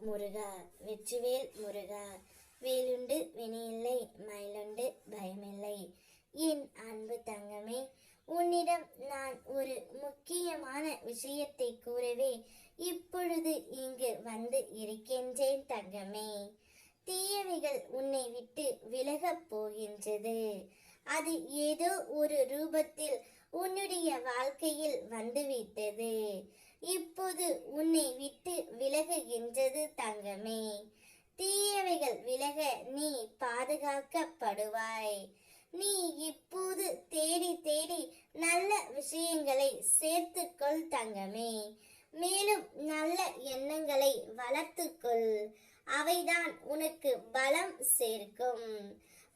முருகா வெற்றிவேல் முருகா. வேலுண்டு வினையில்லை, மயிலுண்டு பயமில்லை. என் அன்பு தங்கமே, உன்னிடம் நான் ஒரு முக்கியமான விஷயத்தை கூறவே இப்பொழுது இங்கு வந்து இருக்கின்றேன் தங்கமே. தீயவைகள் உன்னை விட்டு விலகப் போகின்றது. அது ஏதோ ஒரு ரூபத்தில் உன்னுடைய வாழ்க்கையில் வந்துவிட்டது. இப்போது உன்னை விட்டு விலகுகின்றது தங்கமே. தீயவைகள் விலக நீ பாதுகாக்கப்படுவாய். நீ இப்போது தேடி தேடி நல்ல விஷயங்களை சேர்த்துக்கொள் தங்கமே. மேலும் நல்ல எண்ணங்களை வளர்த்துக்கொள். அவைதான் உனக்கு பலம் சேர்க்கும்.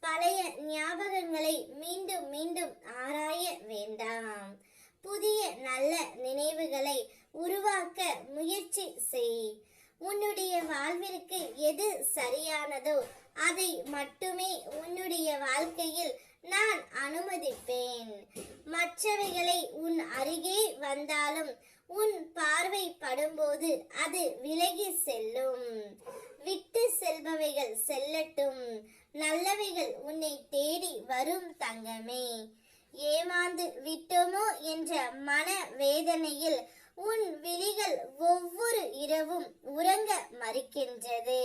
பழைய ஞாபகங்களை மீண்டும் மீண்டும் ஆராய வேண்டாம். புதிய நல்ல நினைவுகளை உருவாக்க முயற்சி செய். உன்னுடைய வாழ்விற்கு எது சரியானதோ அதை மட்டுமே உன்னுடைய வாழ்க்கையில் நான் அனுமதிப்பேன். மற்றவைகளை உன் அருகே வந்தாலும் உன் பார்வை படும்போது அது விலகி செல்லும். விட்டு செல்பவைகள் செல்லட்டும். நல்லவைகள் உன்னை தேடி வரும் தங்கமே. ஏமாந்து விட்டோமோ என்ற மன வேதனையில் உன் விழிகள் ஒவ்வொரு இரவும் உறங்க மறுக்கின்றது.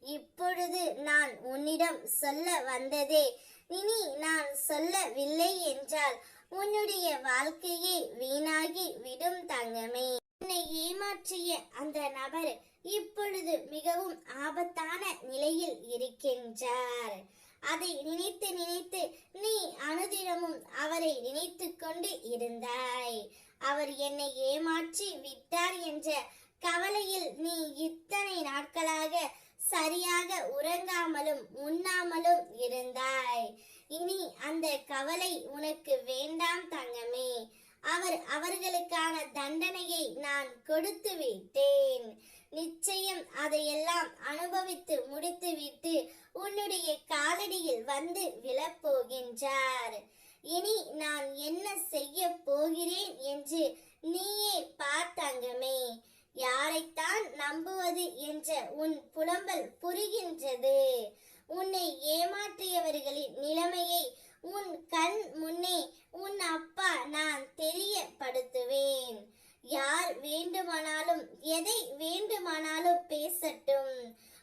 இப்பொழுது நான் உன்னிடம் சொல்ல வந்ததே இனி நான் சொல்லவில்லை என்றால் உன்னுடைய வாழ்க்கையே வீணாகி விடும் தங்கமே. உன்னை ஏமாற்றிய அந்த நபர் இப்பொழுது மிகவும் ஆபத்தான நிலையில் இருக்கின்றார். அதை நினைத்து நினைத்து நீ அனுதினமும் அவரை நினைத்து கொண்டு இருந்தாய். அவர் என்னை ஏமாற்றி விட்டார் என்ற கவலையில் நீ இத்தனை நாட்களாக சரியாக உறங்காமலும் உண்ணாமலும் இருந்தாய். இனி அந்த கவலை உனக்கு வேண்டாம் தங்கமே. அவர்களுக்கான தண்டனையை நான் கொடுத்து விட்டேன். நிச்சயம் அதையெல்லாம் அனுபவித்து முடித்துவிட்டு உன்னுடைய காலடியில் வந்து விழப்போகின்றார். இனி நான் என்ன செய்ய போகிறேன் என்று நீயே பார்த்தங்கமே. யாரைத்தான் நம்புவது என்ற உன் புலம்பல் புரிகின்றது. உன்னை ஏமாற்றியவர்களின் நிலைமையை உன் கண் முன்னே உன் அப்பா நான் தெரியப்படுத்துவேன். யார் வேண்டுமானாலும் எதை வேண்டுமானாலும் பேசட்டும்.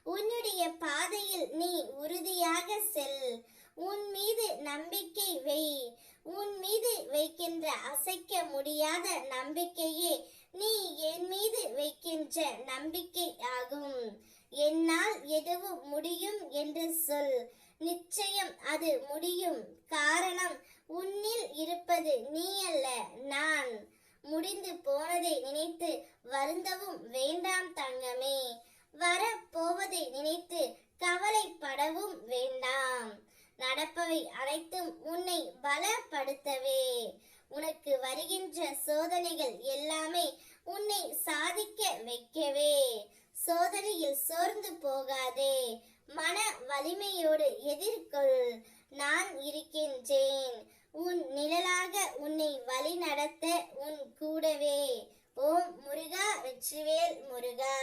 உன்னுடைய பாதையில் நீ உறுதியாக செல். உன் மீது நம்பிக்கை வை. உன் மீது வைக்கின்ற அசைக்க முடியாத நம்பிக்கையே நீ என் மீது வைக்கின்ற நம்பிக்கை ஆகும். என்னால் எதுவும் முடியும் என்று சொல். நிச்சயம் அது முடியும். காரணம், உன்னில் இருப்பது நீ அல்ல, நான். முடிந்து போனதை நினைத்து வருந்தவும் வேண்டாம் தங்கமே. வரப்போவதை நினைத்து கவலைப்படவும் வேண்டாம். நடப்பவை அனைத்தும் உன்னை பலப்படுத்தவே. உனக்கு வருகின்ற சோதனைகள் எல்லாமே உன்னை சாதிக்க வைக்கவே. சோதனையில் சோர்ந்து போகாதே. மன வலிமையோடு எதிர்கொள். நான் இருக்கின்றேன். உன் நிழலாக உன்னை வழி நடத்த உன் கூடவே. ஓம் முருகா வெற்றிவேல் முருகா.